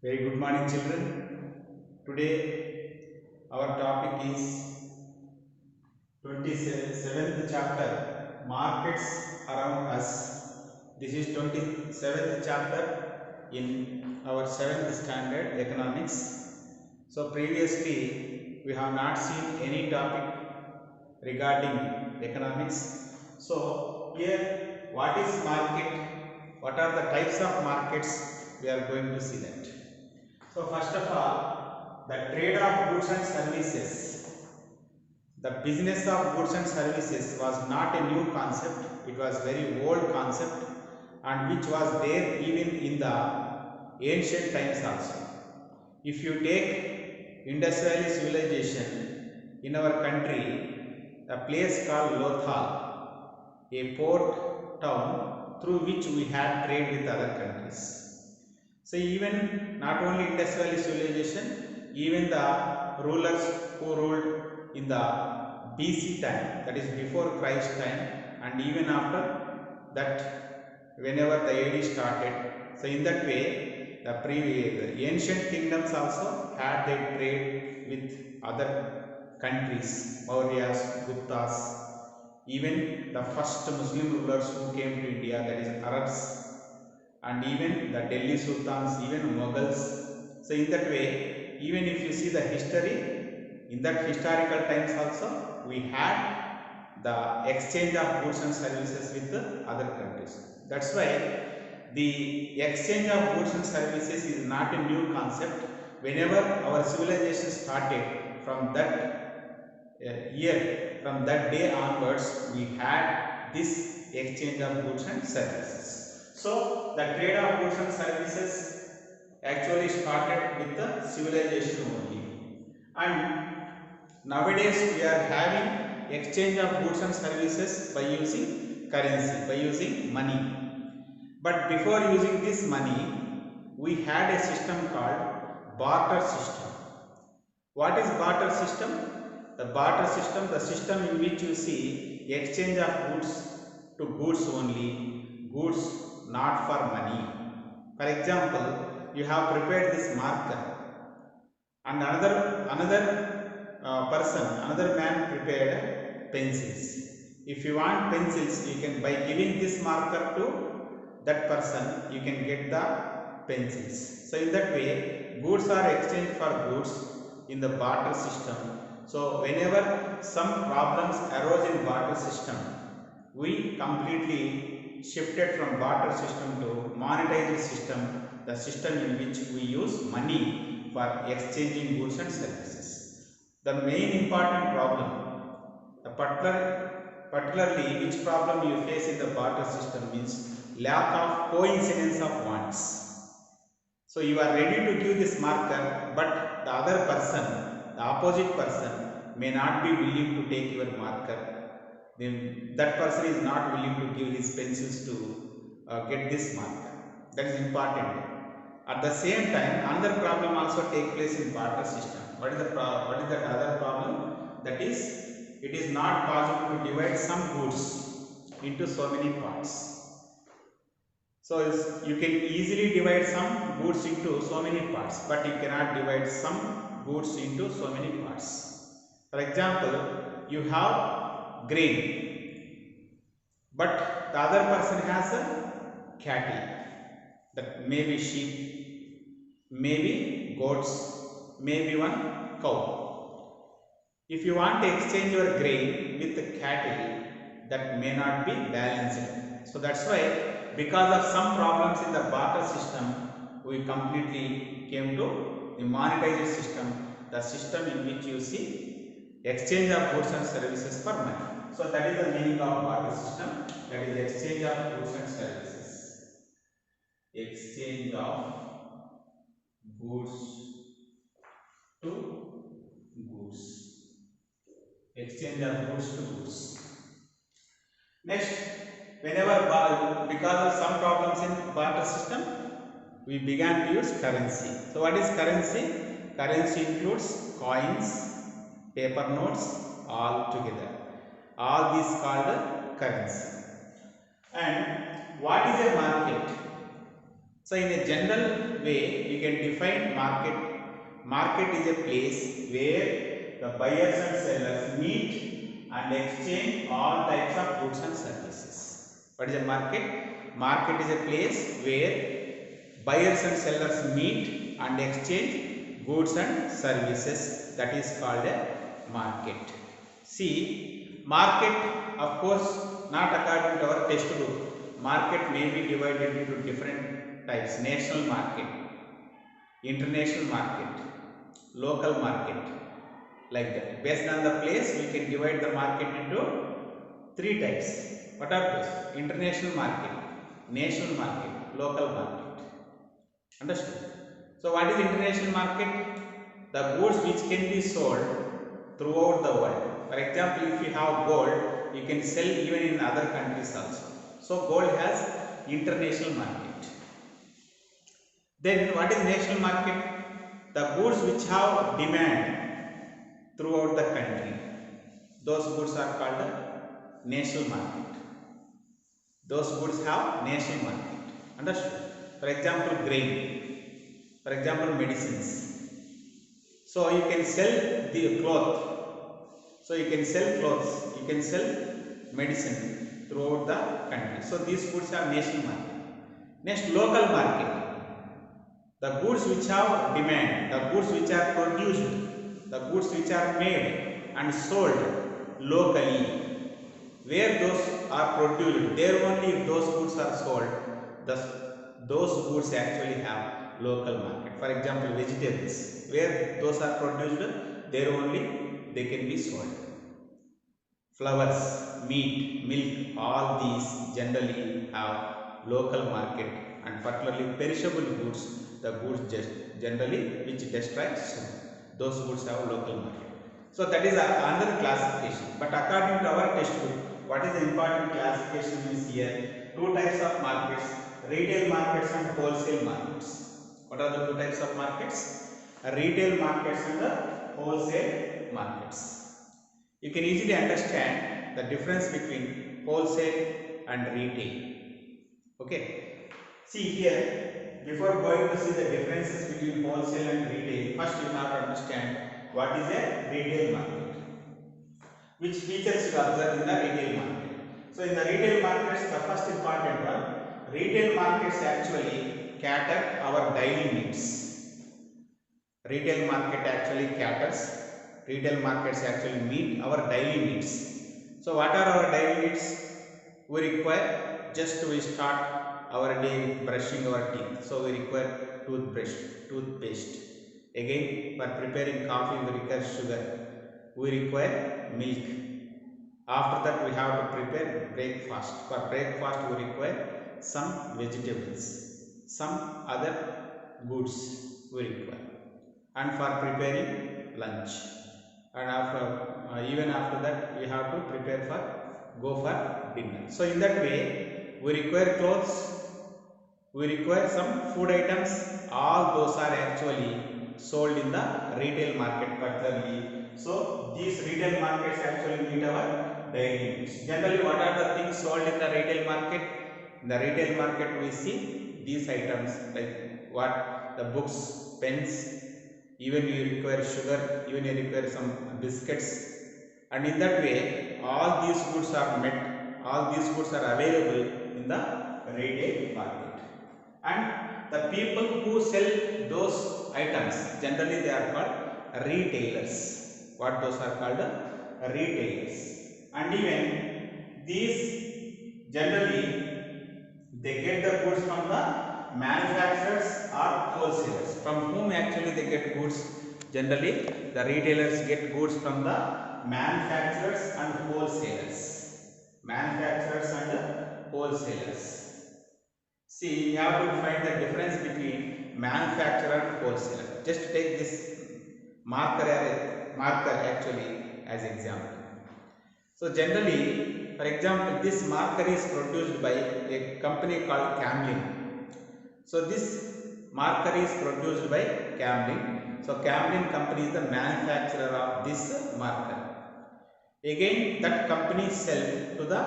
Very good morning, children. Today, our topic is 27th chapter, Markets Around Us. This is 27th chapter in our 7th standard economics. So, previously, we have not seen any topic regarding economics. So, here, what is market? What are the types of markets? We are going to see that. So, first of all, the trade of goods and services. The business of goods and services was not a new concept, it was very old concept and which was there even in the ancient times also. If you take Indus Valley civilization in our country, a place called Lothal, a port town through which we had trade with other countries. So even not only Indus Valley civilization, even the rulers who ruled in the BC time, that is before Christ time, and even after that, whenever the AD started. So in that way, the ancient kingdoms also had their trade with other countries, Mauryas, Guptas, even the first Muslim rulers who came to India, that is Arabs, and even the Delhi Sultans, even Mughals. So in that way, even if you see the history, in that historical times also, we had the exchange of goods and services with the other countries. That's why the exchange of goods and services is not a new concept. Whenever our civilization started, from that year, from that day onwards, we had this exchange of goods and services. So, the trade of goods and services actually started with the civilization only. And nowadays we are having exchange of goods and services by using currency, by using money. But before using this money, we had a system called barter system. What is barter system? The barter system, the system in which you see exchange of goods to goods only, goods not for money. For example, you have prepared this marker and another man prepared pencils. If you want pencils, you can, by giving this marker to that person, you can get the pencils. So in that way, goods are exchanged for goods in the barter system. So whenever some problems arose in barter system, we completely shifted from barter system to monetized system, the system in which we use money for exchanging goods and services. The main important problem, particularly which problem you face in the barter system means lack of coincidence of wants. So you are ready to give this marker, but the other person, the opposite person, may not be willing to take your marker. Then that person is not willing to give his pencils to get this marker. That is important. At the same time, another problem also take place in barter system. What is that other problem? That is, it is not possible to divide some goods into so many parts. So you can easily divide some goods into so many parts, but you cannot divide some goods into so many parts. For example, you have grain, but the other person has a cattle, that may be sheep, maybe goats, maybe one cow. If you want to exchange your grain with the cattle, that may not be balanced. So that's why, because of some problems in the barter system, we completely came to the monetized system, the system in which you see exchange of goods and services for money. So that is the meaning of barter system, that is exchange of goods and services. Exchange of goods to goods. Exchange of goods to goods. Next, because of some problems in barter system, we began to use currency. So what is currency? Currency includes coins, paper notes, all together. All these called currency. And what is a market? So in a general way, we can define market. Market is a place where the buyers and sellers meet and exchange all types of goods and services. What is a market? Market is a place where buyers and sellers meet and exchange goods and services. That is called a market. See, market, of course, not according to our textbook. Market may be divided into different types: national market, international market, local market, like that. Based on the place, we can divide the market into three types. What are those? International market, national market, local market. Understood? So what is international market? The goods which can be sold throughout the world. For example, if you have gold, you can sell even in other countries also. So gold has international market. Then what is national market? The goods which have demand throughout the country. Those goods are called national market. Those goods have national market. Understood? For example, grain. For example, medicines. So you can sell the cloth. So you can sell clothes. You can sell medicine throughout the country. So these goods have national market. Next, local market. The goods which have demand, the goods which are produced, the goods which are made and sold locally. Where those are produced, there only if those goods are sold, those goods actually have local market. For example, vegetables, where those are produced, there only they can be sold. Flowers, meat, milk, all these generally have local market, and particularly perishable goods, the goods generally which destroy soon, those goods have local market. So that is another classification. But according to our textbook, what is the important classification is here? Two types of markets: retail markets and wholesale markets. What are the two types of markets? Retail markets and the wholesale markets. You can easily understand the difference between wholesale and retail. Okay. See here, before going to see the differences between wholesale and retail, first you have to understand what is a retail market. Which features you observe in the retail market. So in the retail markets, the first important one, retail markets actually cater our daily needs. Retail market actually caters. Retail markets actually meet our daily needs. So what are our daily needs? We require just to start our day with brushing our teeth. So we require toothpaste. Again, for preparing coffee, we require sugar. We require milk. After that, we have to prepare breakfast. For breakfast, we require some vegetables, some other goods we require. And for preparing lunch. And even after that, we have to prepare for go for dinner. So in that way, we require clothes, we require some food items. All those are actually sold in the retail market particularly. So these retail markets actually meet our daily needs. Generally, what are the things sold in the retail market? In the retail market, we see these items like what? The books, pens, even you require sugar, even you require some biscuits. And in that way, all these goods are met, all these goods are available in the retail market. And the people who sell those items, generally they are called retailers. What those are called? Retailers. And even these generally they get the goods from the manufacturers or wholesalers. From whom actually they get goods? Generally the retailers get goods from the manufacturers and wholesalers. Manufacturers and wholesalers. See, you have to find the difference between manufacturer and wholesaler. Just take this marker actually as example. So generally, for example, this marker is produced by a company called Camlin. So this marker is produced by Camlin. So Camlin company is the manufacturer of this marker. Again, that company sells to the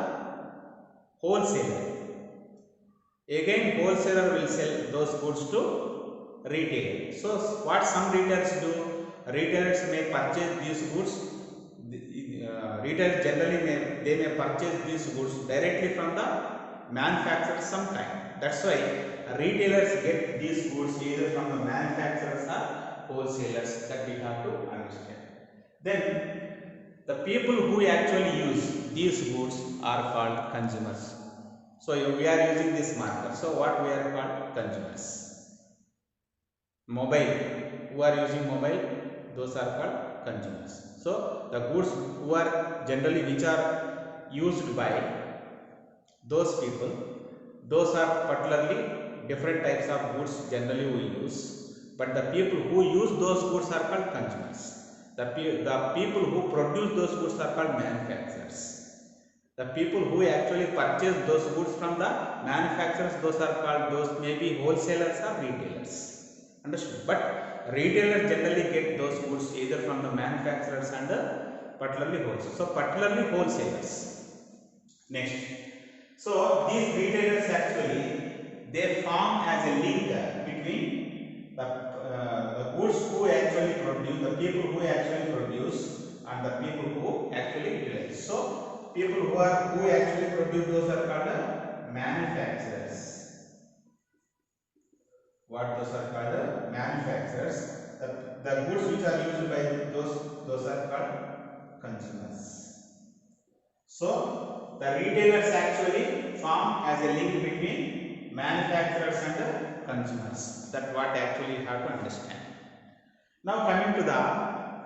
wholesaler. Again wholesaler will sell those goods to retailer. So what some retailers do, retailers may purchase these goods, retailers generally may purchase these goods directly from the manufacturer sometime. That's why retailers get these goods either from the manufacturers or wholesalers, that we have to understand. Then the people who actually use these goods are called consumers. So we are using this marker. So what we are called consumers. Mobile, who are using mobile, those are called consumers. So the goods who are generally, which are used by those people, those are particularly different types of goods generally we use, but the people who use those goods are called consumers. The people who produce those goods are called manufacturers. The people who actually purchase those goods from the manufacturers, those are called, those may be wholesalers or retailers. Understood? But retailers generally get those goods either from the manufacturers and particularly wholesalers. So particularly wholesalers. Next. So these retailers actually, they form as a link between the goods who actually produce, the people who actually produce, and the people who actually utilize. So people who actually produce, those are called manufacturers. What those are called manufacturers. The goods which are used by those are called consumers. So the retailers actually form as a link between manufacturers and the consumers. That's what actually you have to understand. Now coming to the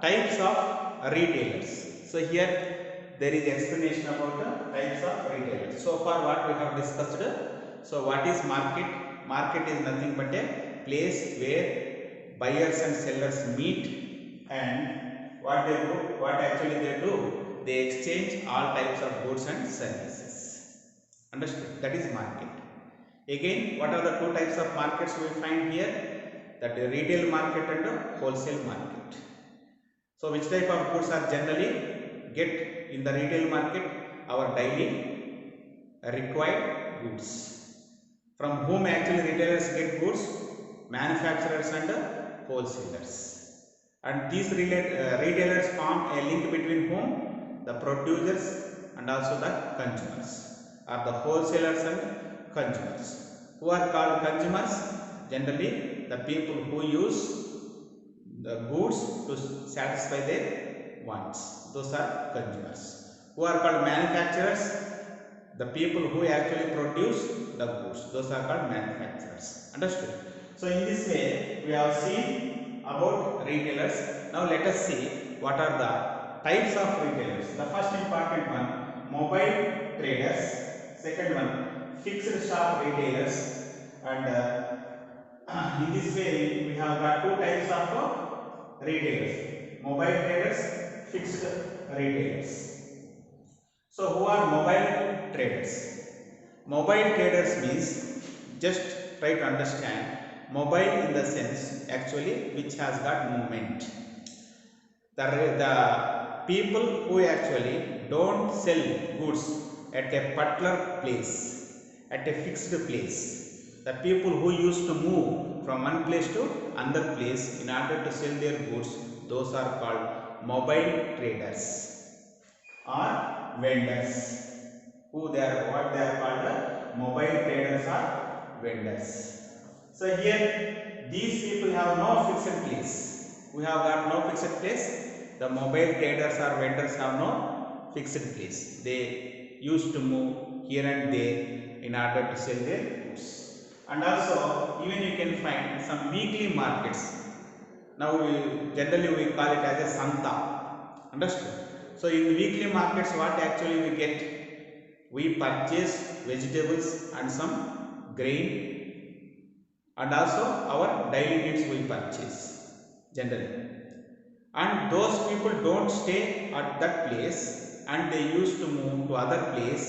types of retailers. So here there is explanation about the types of retailers. So far what we have discussed. So what is market? Market is nothing but a place where buyers and sellers meet, and what actually they do, they exchange all types of goods and services. Understood? That is market. Again, what are the two types of markets we find here? That is retail market and wholesale market. So which type of goods are generally get in the retail market? Our daily required goods. From whom actually retailers get goods? Manufacturers and wholesalers. And these retailers form a link between whom? The producers and also the consumers, or the wholesalers and consumers. Who are called consumers? Generally the people who use the goods to satisfy their wants, those are consumers. Who are called manufacturers? The people who actually produce the goods, those are called manufacturers. Understood? So in this way we have seen about retailers. Now let us see what are the types of retailers. The first important one, mobile traders. Second one, fixed shop retailers. And in this way we have got two types of retailers: mobile traders, fixed retailers. So who are mobile traders? Mobile traders means, just try to understand, mobile in the sense actually which has got movement. The people who actually don't sell goods at a particular place, at a fixed place. The people who used to move from one place to another place in order to sell their goods, those are called mobile traders or vendors. What they are called? Mobile traders or vendors. So here these people have no fixed place. We have got no fixed place. The mobile traders or vendors have no fixed place. They used to move here and there in order to sell their goods. And also even you can find some weekly markets. Now generally we call it as a Santa. Understood? So in weekly markets, what actually we get? We purchase vegetables and some grain, and also our daily needs we purchase generally. And those people don't stay at that place, and they used to move to other place,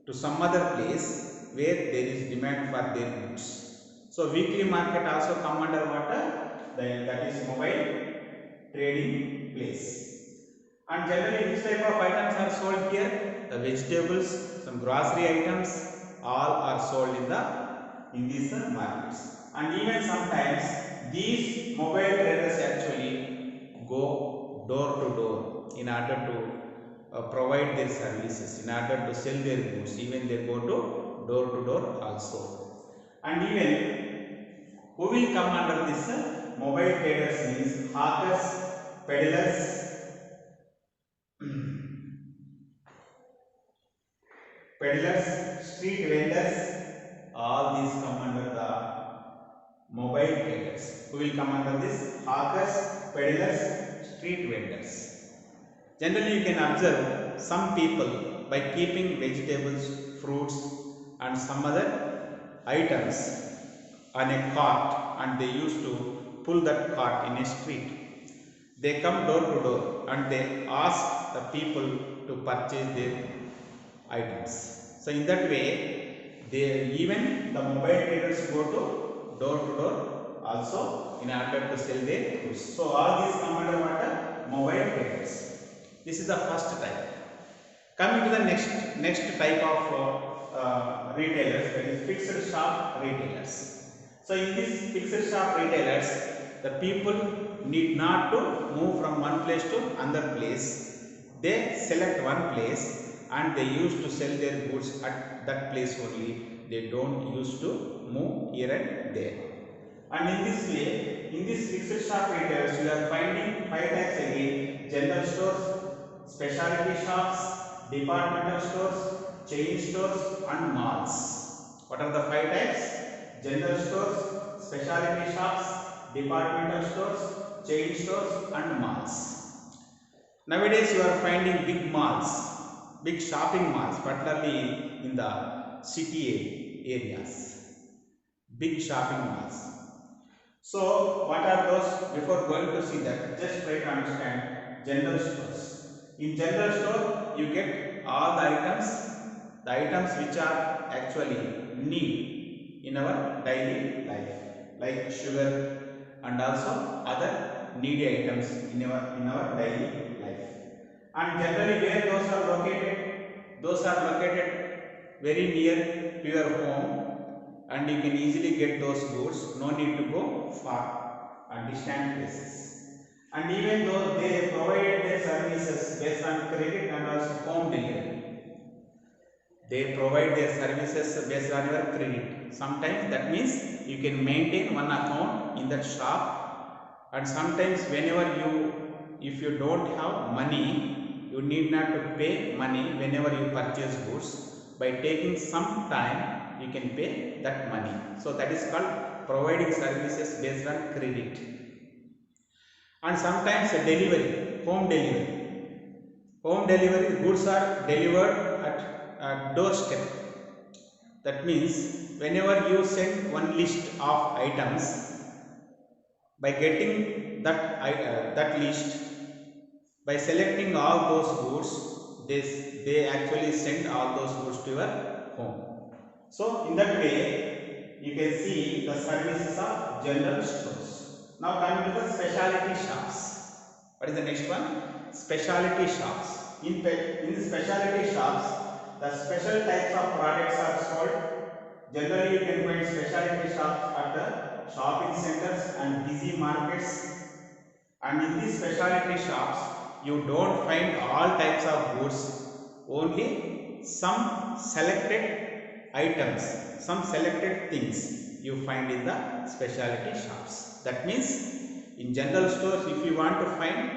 to some other place where there is demand for their goods. So weekly market also come under what? That is mobile trading place. And generally which type of items are sold here? The vegetables, some grocery items, all are sold in these markets. And even sometimes these mobile traders actually go door to door in order to provide their services, in order to sell their goods. Even they go to door also. And even who will come under this mobile traders means hawkers, peddlers, street vendors, all these come under the mobile traders. Who will come under this? Hawkers, peddlers, street vendors. Generally, you can observe some people by keeping vegetables, fruits, and some other items on a cart, and they used to pull that cart in a street. They come door to door and they ask the people to purchase their items. So in that way, even the mobile traders go to door also in order to sell their goods. So all these come under what? Mobile traders. This is the first type. Coming to the next type of retailers, that is fixed shop retailers. So in these fixed shop retailers, the people need not to move from one place to another place. They select one place and they used to sell their goods at that place only. They don't used to move here and there. And in this way, in this fixed shop retailers, you are finding 5 types again: general stores, specialty shops, departmental stores, chain stores, and malls. What are the 5 types? General stores, specialty shops, departmental stores, chain stores, and malls. Nowadays, you are finding big malls, big shopping malls, particularly in the city areas. Big shopping malls. So, what are those? Before going to see that, just try to understand general stores. In general store, you get all the items which are actually need in our daily life, like sugar and also other needy items in our daily life. And generally, where those are located? Those are located very near to your home, and you can easily get those goods. No need to go far and distant places. And even though they provide their services based on credit and also home delivery, they provide their services based on your credit. Sometimes that means you can maintain one account in that shop, and sometimes if you don't have money, you need not to pay money whenever you purchase goods. By taking some time, you can pay that money. So that is called providing services based on credit. And sometimes home delivery goods are delivered at doorstep. That means whenever you send one list of items, by getting that list, by selecting all those goods, they actually send all those goods to your home. So in that way, you can see the services of general stores. Now coming to the specialty shops. What is the next one? Specialty shops. In the specialty shops, the special types of products are sold. Generally, you can find specialty shops at the shopping centers and busy markets. And in these specialty shops, you don't find all types of goods, only some selected items, some selected things you find in the specialty shops. That means in general stores, if you want to find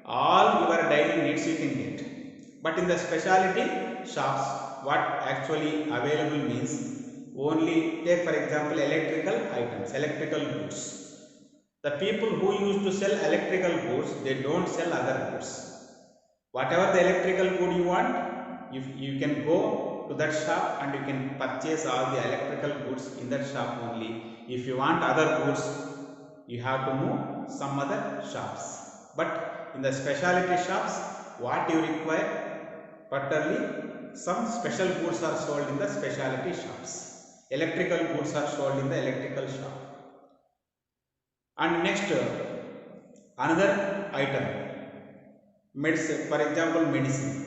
all your daily needs, you can get. But in the specialty shops, what actually available means only, take for example electrical items, electrical goods. The people who used to sell electrical goods, they don't sell other goods. Whatever the electrical good you want, you can go to that shop and you can purchase all the electrical goods in that shop only. If you want other goods, you have to move some other shops. But in the specialty shops, what you require, particularly some special goods are sold in the specialty shops. Electrical goods are sold in the electrical shop. And next, another item, medicine, for example medicine.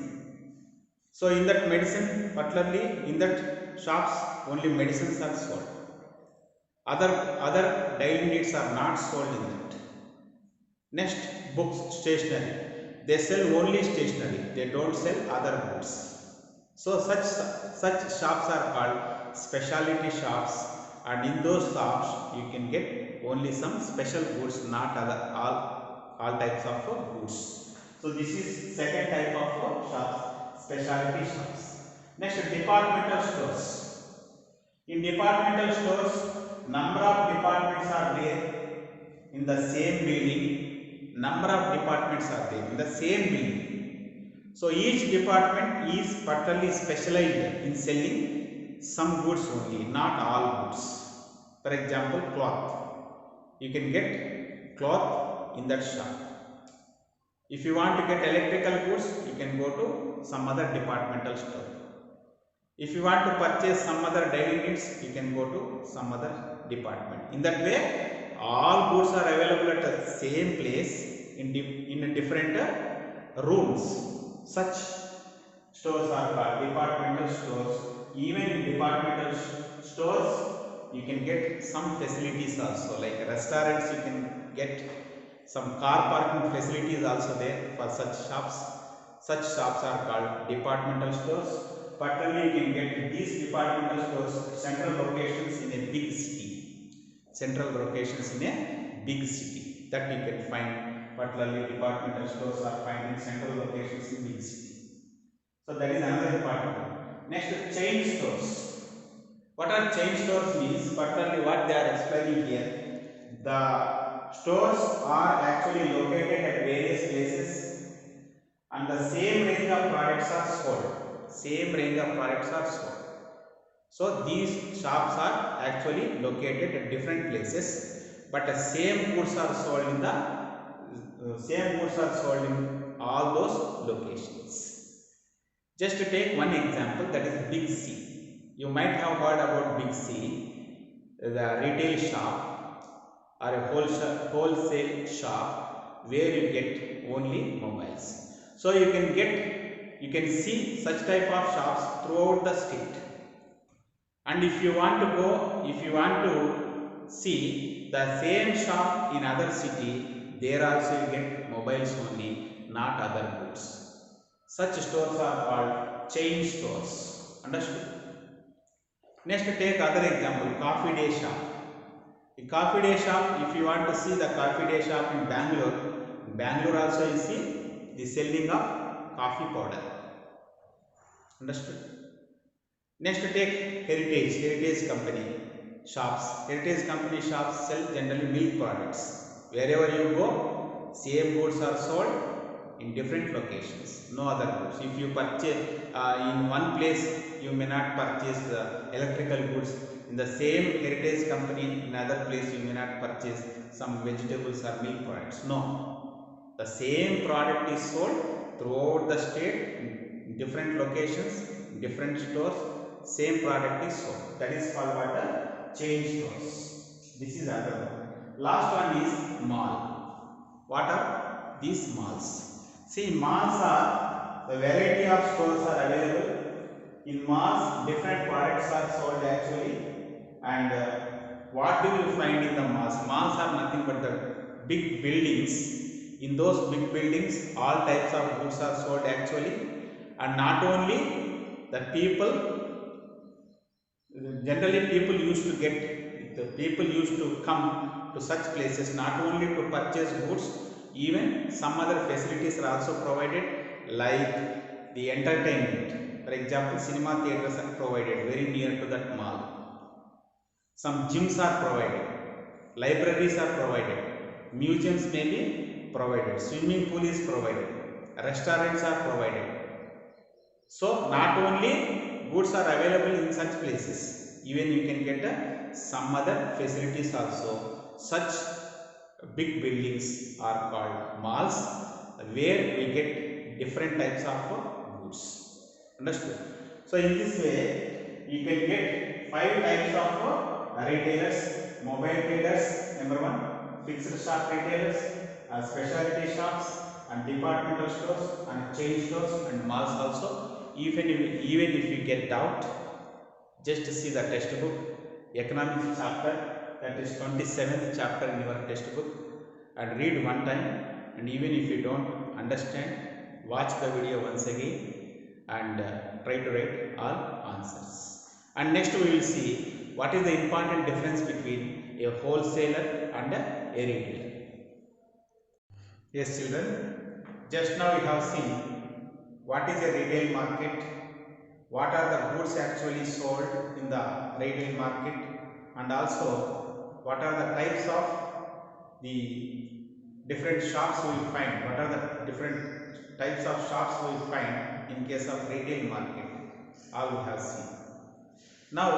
So in that medicine, particularly in that shops only medicines are sold. Other daily needs are not sold in that. Next, books, stationery. They sell only stationery. They don't sell other goods. So such shops are called specialty shops, and in those shops you can get only some special goods, not other all types of goods. So this is second type of shops, specialty shops. Next, departmental stores. In departmental stores, number of departments are there in the same building. Number of departments are there in the same building. So each department is particularly specialized in selling some goods only, not all goods. For example, cloth. You can get cloth in that shop. If you want to get electrical goods, you can go to some other departmental store. If you want to purchase some other daily needs, you can go to some other department. In that way, all goods are available at the same place in different rooms. Such stores are called departmental stores. Even in departmental stores, you can get some facilities also, like restaurants. You can get some car parking facilities also there for such shops. Such shops are called departmental stores. Particularly, you can get these departmental stores central locations in a big city. Central locations in a big city that you can find. Particularly, departmental stores are found in central locations in big city. So that is another important one. Next, chain stores. What are chain stores means? Particularly, what they are explaining here. The stores are actually located at various places, and the same range of products are sold. Same range of products are sold. So these shops are actually located at different places, but the same goods are sold in all those locations. Just to take one example, that is Big C. You might have heard about Big C, the retail shop or a wholesale shop where you get only mobiles. So you can see such type of shops throughout the state. And if you want to see the same shop in other city, there also you get mobiles only, not other goods. Such stores are called chain stores. Understood? Next, take other example, coffee day shop. The coffee day shop, if you want to see the coffee day shop in Bangalore also you see the selling of coffee powder. Understood? Next, take heritage company shops. Heritage company shops sell generally milk products. Wherever you go, same goods are sold in different locations, no other goods. If you purchase in one place, you may not purchase the electrical goods. In the same heritage company, in other place, you may not purchase some vegetables or milk products. No, the same product is sold throughout the state in different locations, in different stores. Same product is sold. That is called what? The chain stores. This is another one. Last one is mall. What are these malls? See, malls are the variety of stores are available. In malls, different products are sold actually. And what do you find in the malls? Malls are nothing but the big buildings. In those big buildings, all types of goods are sold actually. And not only the people, generally people used to come to such places not only to purchase goods, even some other facilities are also provided, like the entertainment. For example, cinema theaters are provided very near to that mall. Some gyms are provided, libraries are provided, museums may be provided, swimming pool is provided, restaurants are provided. So not only goods are available in such places, even you can get some other facilities also. Such big buildings are called malls, where we get different types of goods. Understood? So in this way, you can get 5 types of retailers: mobile traders, number 1; fixed shop retailers, specialty shops, and departmental stores, and chain stores, and malls also. Even if you get doubt, just see the textbook, economics chapter, that is 27th chapter in your textbook, and read one time. And even if you don't understand, watch the video once again and try to write all answers. And next we will see what is the important difference between a wholesaler and a retailer. Yes children, just now we have seen what is a retail market, what are the goods actually sold in the retail market, and also what are the types of the different shops we will find, what are the different types of shops we will find in case of retail market, all we have seen. Now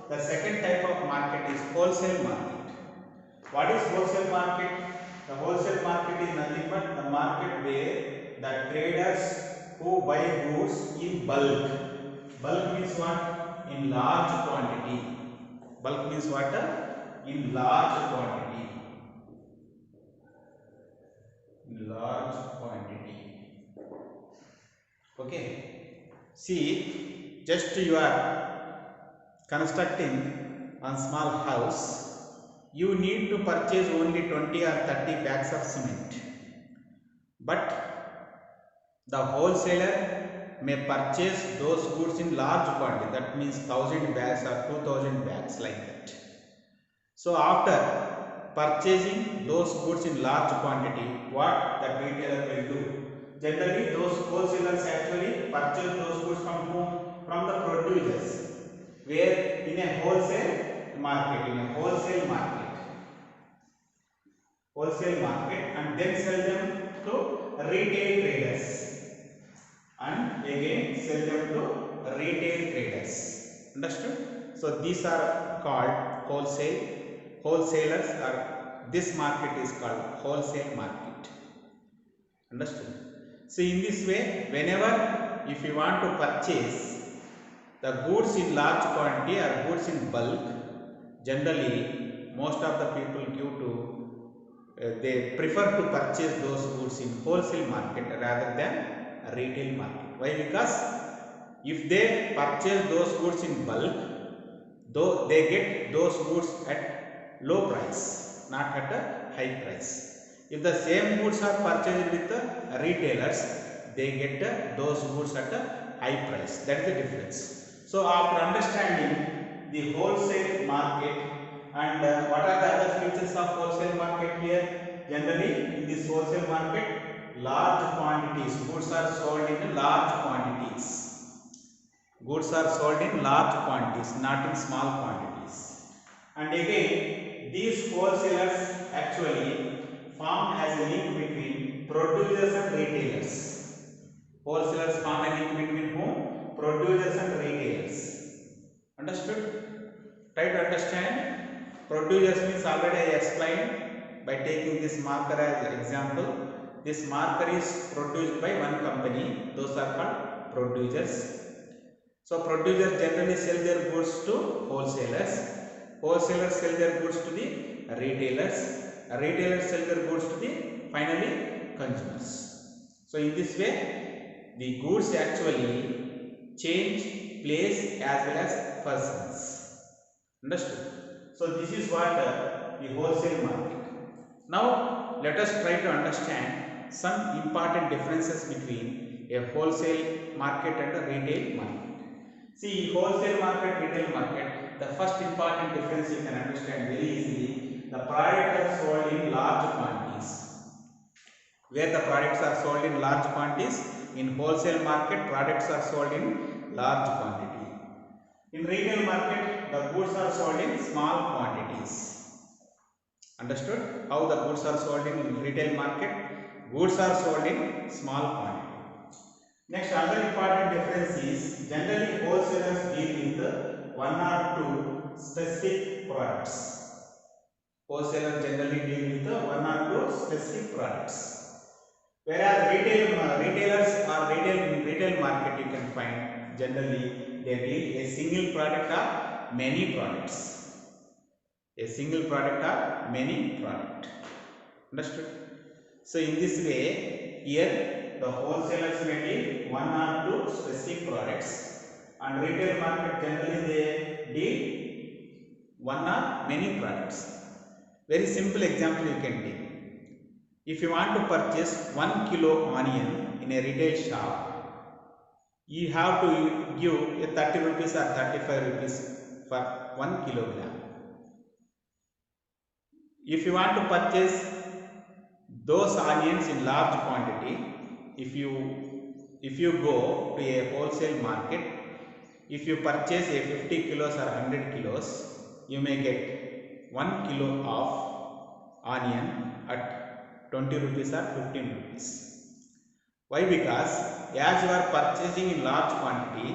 the second type of market is wholesale market. What is wholesale market? The wholesale market is nothing but the market where the traders who buy goods in bulk. Bulk means what? In large quantity. Bulk means what? In large quantity. In large quantity. Okay. See, just you are constructing a small house, you need to purchase only 20 or 30 bags of cement. But the wholesaler may purchase those goods in large quantity, that means 1000 bags or 2000 bags like that. So after purchasing those goods in large quantity, what the retailer will do? Generally those wholesalers actually purchase those goods from whom? From the producers, where in a wholesale market, and then sell them to retail traders, and again sell them to retail traders. Understood? So these are called wholesalers, or this market is called wholesale market. Understood? So in this way, whenever if you want to purchase the goods in large quantity or goods in bulk, generally most of the people give to they prefer to purchase those goods in wholesale market rather than retail market. Why? Because if they purchase those goods in bulk, though they get those goods at low price, not at a high price. If the same goods are purchased with the retailers, they get those goods at a high price. That is the difference. So after understanding the wholesale market and what are the other features of wholesale market here? Generally in this wholesale market, large quantities, goods are sold in large quantities. Goods are sold in large quantities, not in small quantities. And again, these wholesalers actually form as a link between producers and retailers. Wholesalers form a link between whom? Producers and retailers. Understood? Try to understand. Producers means already I explained by taking this marker as an example. This marker is produced by one company. Those are called producers. So producers generally sell their goods to wholesalers. Wholesalers sell their goods to the retailers. Retailers sell their goods to the finally consumers. So in this way, the goods actually change place as well as persons. Understood? So this is what the wholesale market. Now let us try to understand some important differences between a wholesale market and a retail market. See, wholesale market, retail market, the first important difference you can understand very easily. The products are sold in large quantities. Where the products are sold in large quantities, in wholesale market, products are sold in large quantity. In retail market, the goods are sold in small quantities. Understood? How the goods are sold in retail market? Goods are sold in small quantity. Next, another important difference is generally wholesalers deal with one or two specific products. Wholesalers generally deal with one or two specific products. Whereas retailers or retail market, you can find generally they deal a single product or many products. A single product or many product. Understood? So in this way, here the wholesalers may deal one or two specific products, and retail market generally they deal one or many products. Very simple example you can take. If you want to purchase 1 kilo onion in a retail shop, you have to give a 30 rupees or 35 rupees for 1 kilogram. If you want to purchase those onions in large quantity, if you go to a wholesale market, if you purchase a 50 kilos or 100 kilos, you may get 1 kilo of onion at 20 rupees or 15 rupees. Why? Because as you are purchasing in large quantity,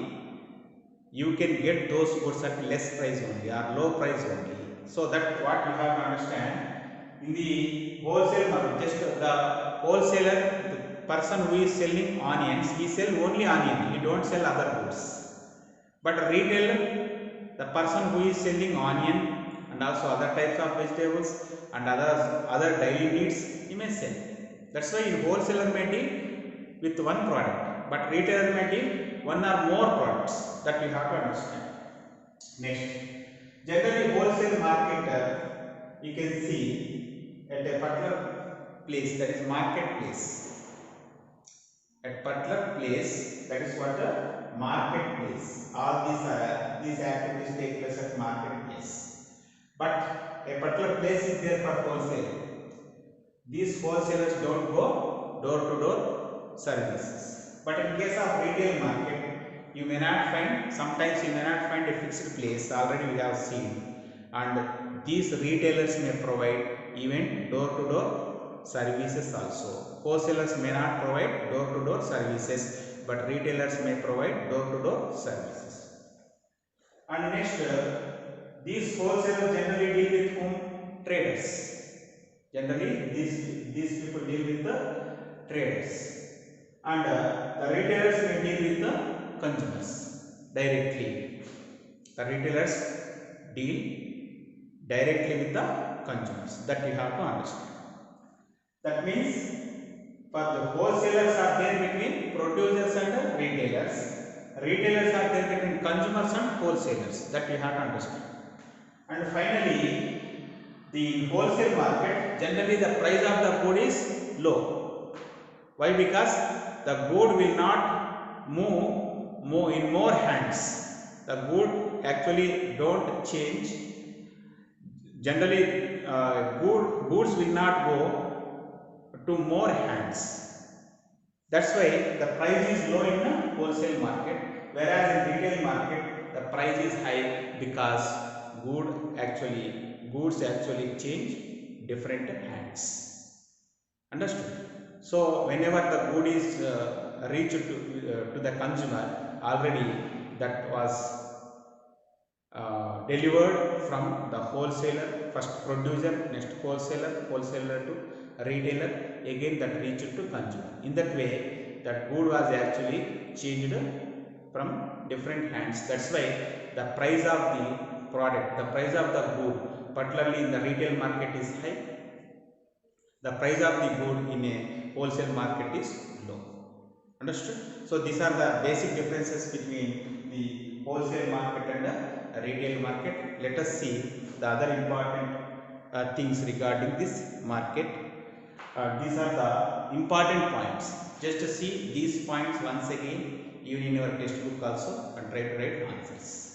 you can get those goods at less price only or low price only. So that what you have to understand. In the wholesale market, just the wholesaler, the person who is selling onions, he sell only onion, he don't sell other goods. But retailer, the person who is selling onion and also other types of vegetables and other daily needs, he may sell. That's why in wholesaler may deal with one product, but retailer may deal one or more products. That you have to understand. Next, generally wholesale market, you can see at a particular place, that is marketplace. At particular place, that is what the marketplace. All these activities take place at marketplace. But a particular place is there for wholesale. These wholesalers don't go door to door services. But in case of retail market, you may not find, sometimes you may not find a fixed place, already we have seen, and these retailers may provide even door to door services also. Wholesalers may not provide door to door services, but retailers may provide door to door services. And next, these wholesalers generally deal with whom? Traders. Generally these people deal with the traders, and the retailers may deal with the consumers directly. The retailers deal directly with the consumers. That you have to understand. That means for the wholesalers are there between producers and retailers. Retailers are there between consumers and wholesalers. That you have to understand. And finally, the wholesale market, generally the price of the good is low. Why? Because the good will not move in more hands. The good actually don't change. Generally, goods will not go to more hands. That's why the price is low in the wholesale market, whereas in retail market the price is high because goods actually change different hands. Understood? So whenever the good is reached to the consumer, already that was delivered from the wholesaler, first producer, next wholesaler to retailer, again that reached to consumer. In that way, that good was actually changed from different hands. That's why the price of the product, the price of the good, particularly in the retail market is high. The price of the good in a wholesale market is low. Understood? So these are the basic differences between the wholesale market and the retail market. Let us see the other important things regarding this market. These are the important points. Just to see these points once again, even in your textbook also, and try to write answers.